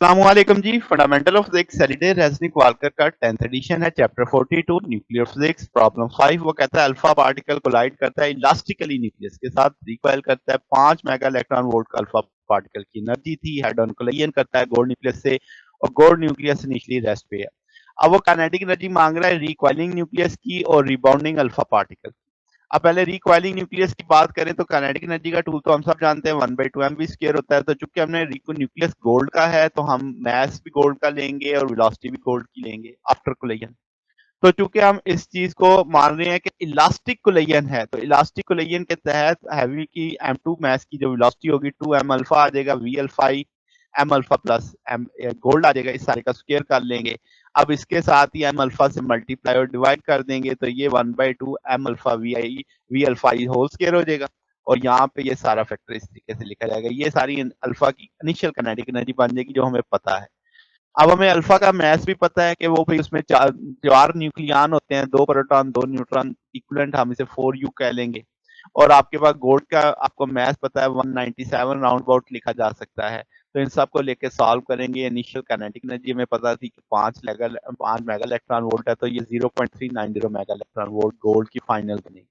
अस्सलामुअलैकुम जी। Fundamental of physics Halliday Resnick Walker का 10th एडिशन है। Chapter 42 nuclear physics problem 5। वो कहता है अल्फा पार्टिकल कोलाइड करता है इलास्टिकली न्यूक्लियस के साथ, रिकॉइल करता है 5 मेगा इलेक्ट्रॉन वोल्ट का अल्फा पार्टिकल की एनर्जी थी, हेड ऑन कोलिजन करता है गोल्ड न्यूक्लियस से और गोल्ड न्यूक्लियस इनिशियली रेस्ट पे है। अब वो काइनेटिक एनर्जी मांग रहा है रिकॉइलिंग न्यूक्लियस की और रिबाउंडिंग अल्फा पार्टिकल। अब पहले रिकॉइलिंग न्यूक्लियस की बात करें तो काइनेटिक एनर्जी का टूल तो हम सब जानते हैं 1/2 mv² होता है। तो चूंकि हमने न्यूक्लियस गोल्ड का है तो हम मास भी गोल्ड का लेंगे और वेलोसिटी भी गोल्ड की लेंगे आफ्टर कोलिजन। तो चूंकि हम इस चीज को मान रहे हैं कि इलास्टिक कोलिजन है, तो इलास्टिक कोलिजन के तहत हैवी की m2 मास की जो वेलोसिटी होगी 2m अल्फा आ जाएगा, v alpha i m alpha plus m gold आ जाएगा। इस सारे का स्क्वायर कर लेंगे। अब इसके साथ ही m अल्फा से मल्टीप्लाई और डिवाइड कर देंगे तो ये 1/2 m alpha v alpha i whole square हो जाएगा। और यहाँ पे ये सारा फैक्टर इस तरीके से लिखा जाएगा। ये सारी अल्फा की इनिशियल काइनेटिक एनर्जी बन जाएगी जो हमें पता है। अब हमें अल्फा का मास भी पता है कि वो भाई उसमें चार न्यूक्लियन होते हैं, 2 प्रोटॉन 2 न्यूट्रॉन, इक्विवेलेंट हम इसे 4u कह लेंगे। और आपके पास गोल्ड का आपको मास पता है 197 राउंड अबाउट लिखा जा सकता है। तो इन सब को लेके सॉल्व करेंगे। इनिशियल काइनेटिक एनर्जी हमें पता थी कि 5 मेगा इलेक्ट्रॉन वोल्ट है, तो ये 0.390 मेगा इलेक्ट्रॉन वोल्ट गोल्ड की फाइनल बनेगी।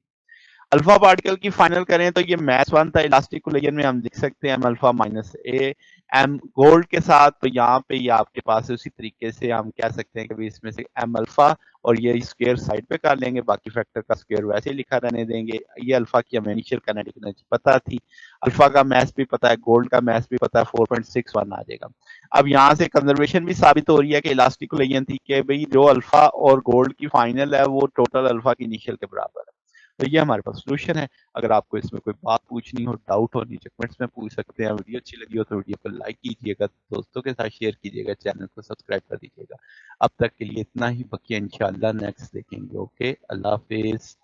अल्फा पार्टिकल की फाइनल करें तो ये मास 1 था, इलास्टिक कोलिजन में हम लिख सकते हैं m alpha minus a m gold के साथ। तो यहाँ पे ये आपके पास उसी तरीके से हम कह सकते हैं कि इसमें से m अल्फा और ये स्क्वायर साइड पे कर लेंगे, बाकी फैक्टर का स्क्वायर वैसे ही लिखा रहने देंगे। ये अल्फा की हमें इनिशियल काइनेटिक एनर्जी पता थी, अल्फा का मास भी पता है, गोल्ड का मास भी पता है, 4.61 आ जाएगा। अब यहाँ से कंजर्वेशन भी साबित हो रही है कि इलास्टिक कोलिजन थी कि भाई जो अल्फा और गोल्ड की फाइनल है वो टोटल अल्फा की इनिशियल के बराबर है। तो ये हमारे पास सोल्यूशन है। अगर आपको इसमें कोई बात पूछनी हो, डाउट हो, नीचे कमेंट्स में पूछ सकते हैं। वीडियो अच्छी लगी हो तो वीडियो को लाइक कीजिएगा, दोस्तों के साथ शेयर कीजिएगा, चैनल को सब्सक्राइब कर दीजिएगा। अब तक के लिए इतना ही, बाकी इंशाल्लाह नेक्स्ट देखेंगे। ओके, अल्लाह हाफिज।